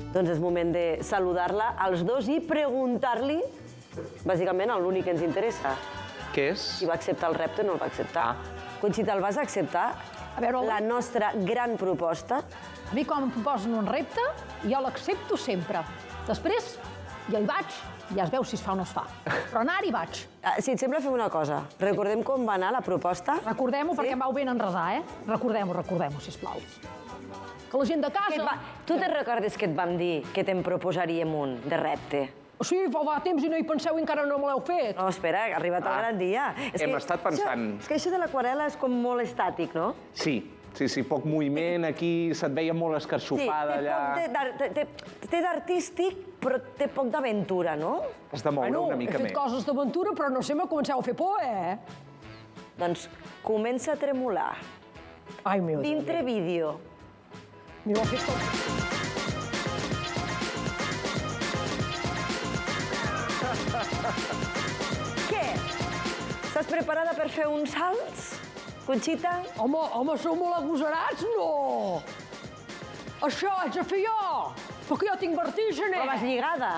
Doncs és moment de saludar-la als dos i preguntar-li, bàsicament, l'únic que ens interessa. Què és? Si va acceptar el repte o no el va acceptar. Conxita, el vas acceptar? A veure, la nostra gran proposta. A mi, quan em proposen un repte, jo l'accepto sempre. Després, jo hi vaig, ja es veu si es fa o no es fa. Però anar-hi vaig. Si et sembla, fem una cosa. Recordem com va anar la proposta. Recordem-ho perquè em vau ben enredar, Recordem-ho, sisplau. Que la gent de casa... Tu te'n recordes que et vam dir que te'n proposaríem un de repte? Sí, fa temps i no hi penseu i encara no me l'heu fet. No, espera, ha arribat el gran dia. Hem estat pensant... És que això de l'aquarel·la és com molt estàtic, no? Sí, poc moviment, aquí se't veia molt escarxofada allà... Té d'artístic, però té poc d'aventura, no? Has de moure una mica més. He fet coses d'aventura, però no sé, me comenceu a fer por, Doncs comença a tremolar. Ai, meu Déu. Dintre vídeo. M'hi ho ha fet tot. Què? Estàs preparada per fer uns salts, Conxita? Home, sou molt agosarats, no? Això haig de fer jo, perquè jo tinc vertigen, Però vas lligada,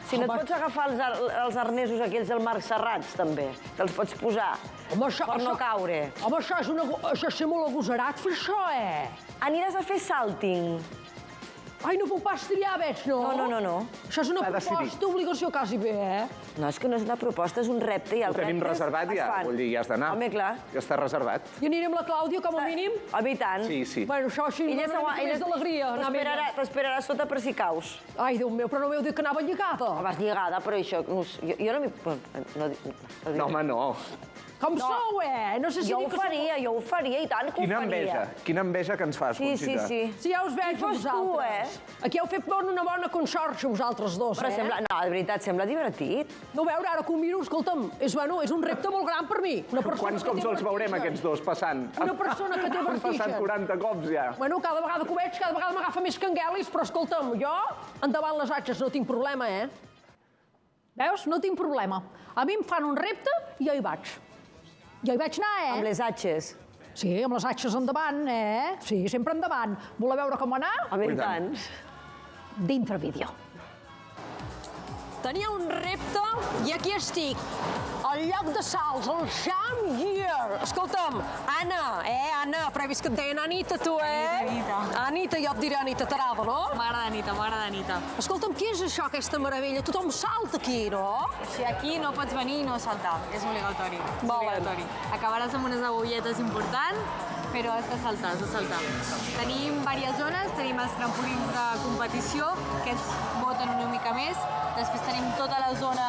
Si no et pots agafar els arnesos aquells del Marc Serrats, també. Te'ls pots posar per no caure. Home, això és ser molt agosarat, fer això, Aniràs a fer salting. Ai, no puc pas triar, veig, no? No. Això és una proposta, obligació quasi bé, No, és que no és una proposta, és un repte i els reptes... Ho tenim reservat ja, vull dir, ja has d'anar. Home, clar. Ja està reservat. I aniré amb la Clàudia, com a mínim? Home, i tant. Sí. Bueno, això així, una mica més d'alegria. T'esperarà sota per si caus. Ai, Déu meu, però no m'heu dit que anava lligada. Vas lligada, però això... Jo no m'hi... No, home, no. Com sou, No sé si jo ho faria, i tant que ho faria. Quina enveja que ens fas, Conxita. Sí. Sí, ja us veig, vosaltres. Aquí heu fet una bona conxorxa, vosaltres dos, Però sembla... No, de veritat, sembla divertit. No, a veure, ara que ho miro, escolta'm, és un repte molt gran per mi. Quants cops els veurem, aquests dos, passant? Una persona que té vertigen. Han passat 40 cops, ja. Bueno, cada vegada que ho veig, cada vegada m'agafa més canguelis, però escolta'm, jo, endavant les atxes, no tinc problema, Veus? No tinc problema. A mi em fan un repte i jo hi vaig. Jo hi vaig anar, Amb les atxes? Sí, amb les atxes endavant, Sí, sempre endavant. Voleu veure com va anar? Home, i tant. Dintre vídeo. Tenia un repte i aquí estic, al lloc de salts, el Jam Year. Escolta'm, Anna, Anna, però he vist que et deien Anita, tu, Anita. Anita, jo et diré Anita, t'agrada, no? M'agrada Anita. Escolta'm, què és això, aquesta meravella? Tothom salta aquí, no? Si aquí no pots venir i no saltar, és obligatori. És obligatori. Acabaràs amb unes agulletes importants, però has de saltar, Tenim diverses zones, tenim els trampolins de competició, que es boten una mica més. Després tenim tota la zona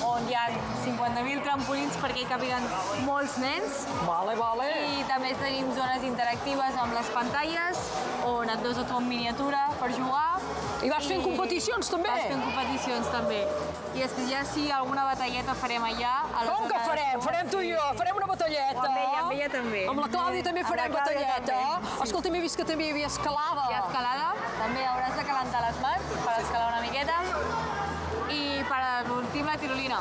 on hi ha 50.000 trampolins perquè hi capiguen molts nens. Vale. I també tenim zones interactives amb les pantalles, on et veus a tu en miniatura per jugar. I vas fent competicions, també? Vas fent competicions, també. I després ja si alguna batalleta farem allà. Com que farem? Farem tu i jo, farem una batalleta. Amb ella també. Amb la Clàudia també farem batalleta. Escolta, m'he vist que també hi havia escalada. Hi ha escalada, també hauràs de calentar les mans per escalar una miqueta. I per l'últim, la tirolina.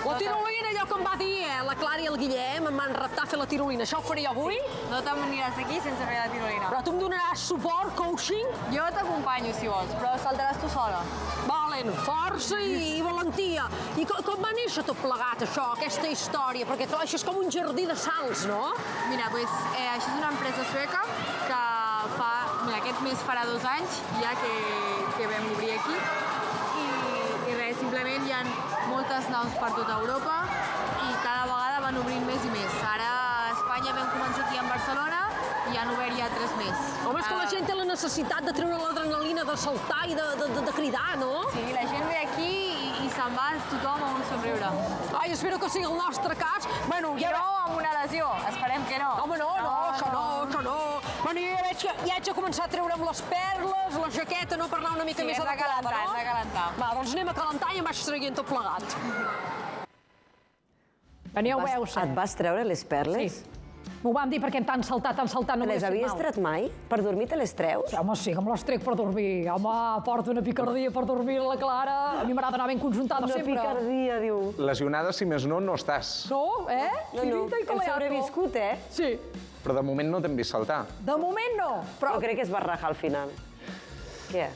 La tirolina, allò que em va dir la Clara i el Guillem, em van reptar a fer la tirolina. Això ho faré jo avui? No te'n aniràs aquí sense fer la tirolina. Però tu em donaràs suport, coaching? Jo t'acompanyo, si vols, però saltaràs tu sola. Valen, força i valentia. I com va néixer tot plegat, això, aquesta història? Perquè clar, això és com un jardí de salts, no? Mira, això és una empresa sueca que fa... Mira, aquest mes farà 2 anys ja que vam obrir aquí. I res, simplement hi ha moltes naus per tota Europa i cada vegada van obrint més i més. Ara a Espanya vam començar aquí a Barcelona i han obert ja 3 més. Home, és que la gent té la necessitat de treure l'adrenalina, de saltar i de cridar, no? Sí, la gent ve aquí i se'n va tothom amb un somriure. Ai, espero que sigui el nostre cas. Bueno, I no amb una lesió, esperem que no. Home, no, això no. Bueno, jo ja haig de començar a treure'm les perles, la jaqueta, no, per anar una mica més adequada, no? Has de calentar. Va, doncs anem a calentar i em vaig traient tot plegat. Ja ho veus, Et vas treure les perles? Sí. M'ho vam dir perquè tant saltar, no les havies tret mai? Per dormir te les treus? Home, sí, que me les trec per dormir. Home, porto una picardia per dormir la Clara. A mi m'agrada anar ben conjuntada sempre. Una picardia, diu. Lesionada, si més no, no estàs. No, No, hem sobreviscut, Sí. Però de moment no t'hem vist saltar. De moment no, Però crec que es va rajar al final. Què?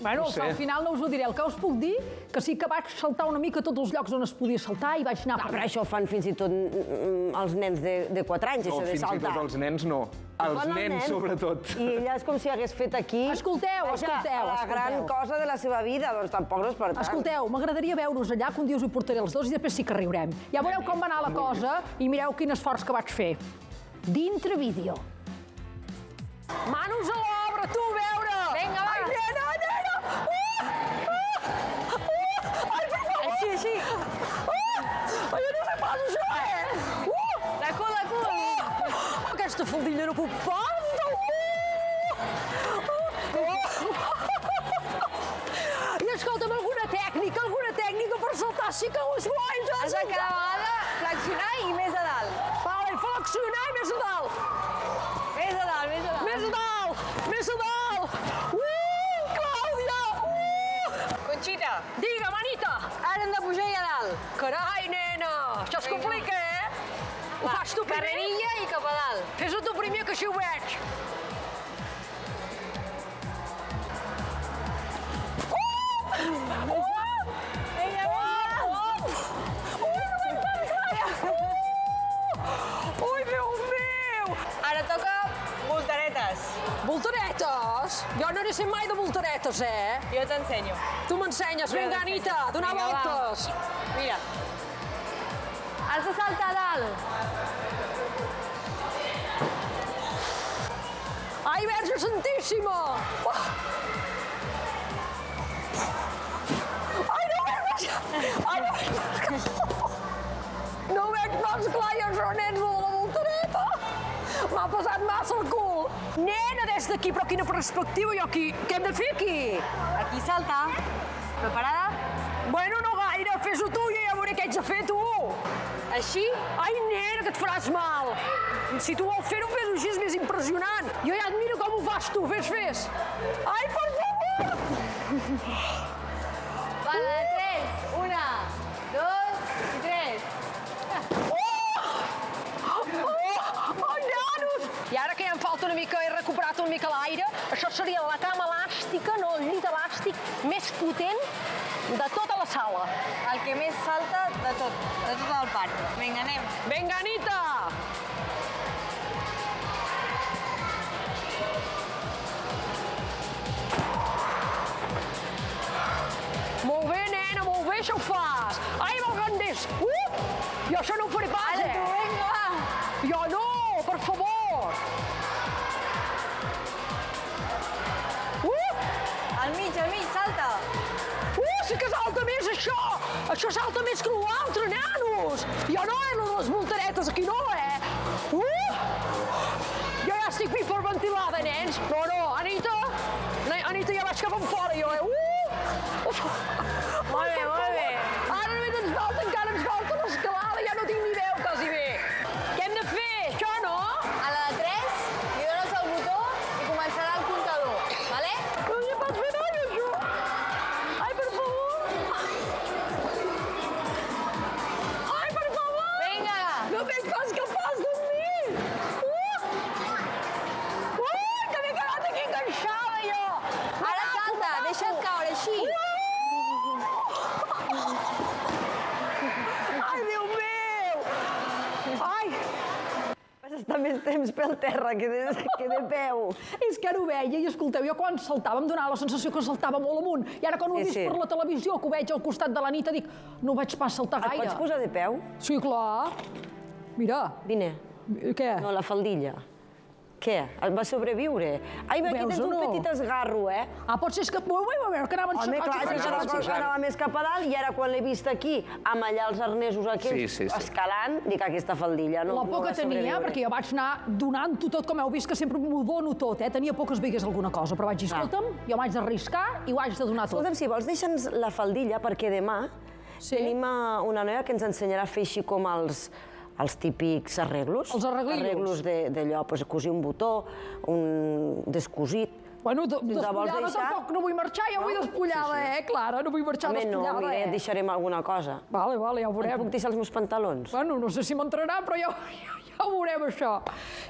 Bueno, No sé. al final no us ho diré. El que us puc dir, que sí que vaig saltar una mica a tots els llocs on es podia saltar i vaig anar... Però això ho fan fins i tot els nens de 4 anys, No, això de fins i saltar. tot els nens no. Els nens, sobretot. I ella és com si hagués fet aquí... Escolteu, vaja, la gran cosa de la seva vida, doncs tampoc no és per tant. Escolteu, m'agradaria veure-us allà, que un dia us hi portaré els dos i després sí que riurem. Ja veureu com va anar la cosa i mireu quin esforç que vaig fer. Dintre vídeo. Manos a l'obra, tu, a veure! Vinga, va! Ai, nena, nena! Ai, per favor! Així, així. Ai, jo no sé pas això, La cul, la cul. Aquesta faldilla no puc prendre! I escolta'm, alguna tècnica per saltar sí que us guais, Has de cada vegada flexionar i més a dalt. Vale, flexionar i més a dalt! Més a dalt, més a dalt. Més a dalt! Més a dalt! Clàudia! Conxita, Digue'm, Anita! ara hem de pujar i a dalt. Carai, nena! Això es Vinga. complica, Ho fas tu primer? Carrerilla i cap a dalt. Fes-ho tu primer, que així ho veig. Vinga, Ui, Déu meu! Ara toca voltaretes. Voltaretes? Jo no n'he sent mai de voltaretes, Jo t'ensenyo. Tu m'ensenyes. Vinga, Anita, donar Vinga, va. voltes. Mira. Has de saltar a dalt. Ai, Verge Santíssima! Ai, no veig! Ai, no veig! No veig pas clar, jo sóc nens de la voltareta! M'ha passat massa el cul! Nena, des d'aquí, però quina perspectiva, jo aquí! Què hem de fer aquí? Aquí salta. Preparada? Bueno, no gaire, fes-ho tu, jo ja veuré què haig de fer, tu! Així? Ai, nena, que et faràs mal! Si tu vols fer-ho, fes-ho així, és més impressionant! Jo ja et miro com ho fas tu, fes! Ai, per favor! Va, la de 3. 1, 2 i 3. Ai, nanos! I ara que ja em falta una mica, he recuperat una mica l'aire, això seria la cama elàstica, no, el llit elàstic més potent de tota la sala. El que més salta de tot el parc. Vinga, anem. Vinga, Anita! Molt bé, nena, molt bé, això ho fas! Ai, Valgandés! Jo això no ho faré pas, Ara tu, vinga, va. Jo no, per favor! Al mig, salta. Sí que salta més, això! Això salta més que l'altre, nanos! Jo no, lo de les voltaretes aquí no, Jo ja estic hiperventilada, nens! No, no, Anita! Anita, ja vaig cap enfora, jo, Molt bé, molt bé. Ara només encara ens falta l'escalada, ja no tinc ni veu, quasi bé. Què hem de fer? Això, no? A la de 3 li dones el botó i començarà el comptador, vale? No hi pots fer mai, això! Ai, per favor! Ai, per favor! Vinga! No veig pas capaç de mi! Que m'he quedat aquí enganxada, jo! Ara salta, deixa't caure així. Ai, Déu meu! Ai! Vas estar més temps pel terra que de peu. És que ara ho veia i escolteu, jo quan saltava em donava la sensació que saltava molt amunt i ara quan ho he Sí, vist sí. per la televisió, que ho veig al costat de la nit, dic, no vaig pas saltar Et gaire. pots posar de peu? Sí, clar. Mira, Vine. què? No, la faldilla. Què? Et va sobreviure? Ai, aquí Veus tens o un no? petit esgarro, Ah, potser és que... A veure, que anaven... Home, clar, és que anava més cap a dalt i ara quan l'he vist aquí, amb allà els arnesos aquells, Sí. escalant, dic, aquesta faldilla no La por que va tenia, sobreviure. perquè jo vaig anar donant-ho tot, com heu vist, que sempre m'ho dono tot, Tenia por que es veigués alguna cosa, però vaig dir, escolta'm, jo m'haig d'arriscar i ho haig de donar tot. Escolta'm, si vols, deixa'ns la faldilla, perquè demà tenim una noia que ens ensenyarà a fer així com els típics arreglos. Els arreglillos. Arreglos d'allò, doncs, cosir un botó, un descosit. Bueno, vols despullada deixar? tampoc no vull marxar, jo vull despullada, Clara? No vull marxar Home, no, despullada, mira, et deixarem alguna cosa. Vale, ja ho Et veurem. puc deixar els meus pantalons? Bueno, no sé si m'entrarà, però jo Ja ho veurem, això.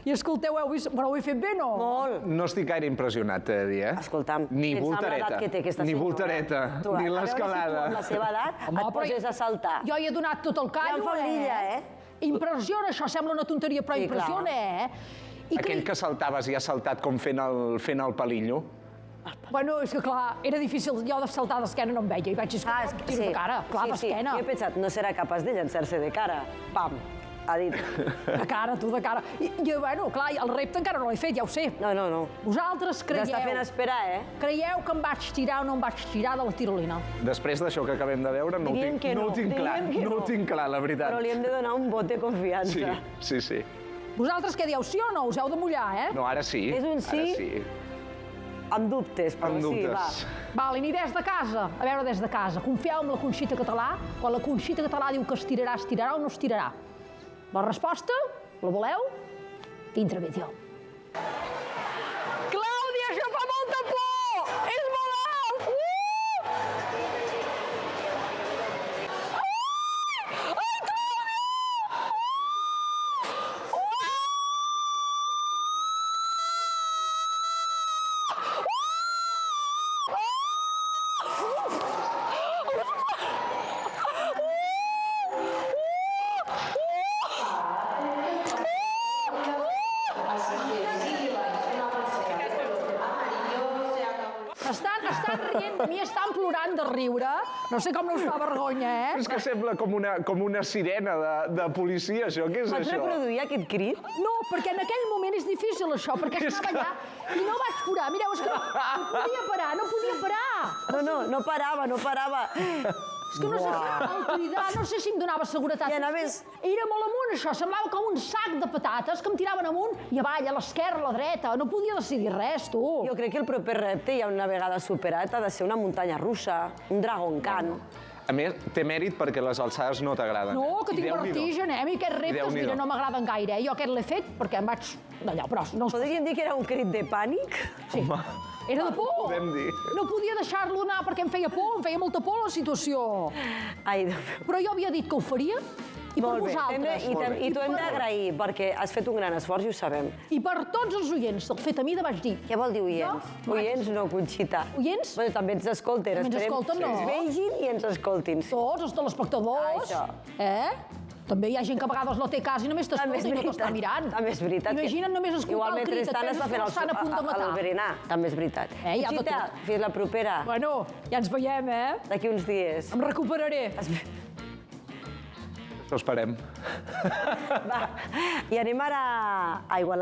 I escolteu, heu vist... Però ho he fet bé, no? Molt. No estic gaire impressionat, t'he de dir, eh? Escolta'm, Ni pensar en voltareta, l'edat que té aquesta ni senyora. voltareta, Tu, ni a veure l'escalada. si tu, amb la seva edat, et poses a saltar. Jo hi he donat tot el callo, Ja em fa l'illa, Impressiona, això sembla una tonteria, però Sí, impressiona, I Aquell que saltaves i ha saltat com fent el palillo. Bueno, és que clar, era difícil, jo de saltar d'esquena no em veia, i vaig dir, Ah, és que tiro de cara, clar, d'esquena. Jo he pensat, no serà capaç de llançar-se de cara. Pam, ha dit. De cara, tu, de cara. I bueno, clar, el repte encara no l'he fet, ja ho sé. No. Vosaltres T'està fent esperar, creieu que em vaig tirar o no em vaig tirar de la tirolina? Després d'això que acabem de veure, no Diríem que ho tinc clar, diríem que no ho tinc clar, la veritat. Però li hem de donar un vot de confiança. Sí. Vosaltres què dieu, sí o no? Us heu de mullar, No, ara sí. És un sí? Ara sí. Amb dubtes, però Amb sí, va. dubtes. Vale, ni des de casa. A veure, des de casa. Confieu en la Conxita Català. Quan la Conxita Català diu que es tirarà o no es tirarà. La resposta, la voleu? Dintre vídeo. Clàudia, això fa molta por! És molt alt! Ai, Clàudia! Estan rient de mi, estan plorant de riure. No sé com no us fa vergonya, És que sembla com una sirena de policia, això. Què és Pots això? reproduir aquest crit? No, perquè en aquell moment és difícil, això, perquè estava allà i no vaig parar. Mireu, és que no podia parar. No parava. És que no sé si autoritat, no sé si em donava seguretat. I anaves- Era molt amunt, això, semblava com un sac de patates que em tiraven amunt i avall, a l'esquerra, a la dreta. No podia decidir res, tu. Jo crec que el proper repte, ja una vegada superat, ha de ser una muntanya russa, un Dragon Khan. A més, té mèrit perquè les alçades no t'agraden. No, que I tinc Déu-n'hi-do. vertigen, A mi aquests reptes, Déu-n'hi-do. mira, no m'agraden gaire. Jo aquest l'he fet perquè em vaig d'allà, però no us... Podríem dir que era un crit de pànic? Sí. Era de por. Podem dir. No podia deixar-lo anar perquè em feia por, em feia molta por la situació. Ai, Déu meu. Però jo havia dit que ho faria i per Molt bé. vosaltres. I t'ho hem d'agrair, perquè has fet un gran esforç i ho sabem. I per tots els oients del Fet a Mida vaig dir... Què vol dir oients? No? Oients no, Conxita. Oients? Bueno, també ens escolten. També ens Esperem escolten, no? que ens vegin i ens escoltin. Tots, els telespectadors. Això. També hi ha gent que a vegades no té cas i només També és t'escolta i no t'està veritat. mirant. També és veritat. Imagina't només escoltar Igual el crit, et mentrestant penses està que fent l'estan a punt de matar. el berenar. També és veritat. Hi ha de Conxita, tot. fins la propera. Bueno, ja ens veiem, D'aquí uns dies. Em recuperaré. Això esperem. Va. I anem ara a Igualada.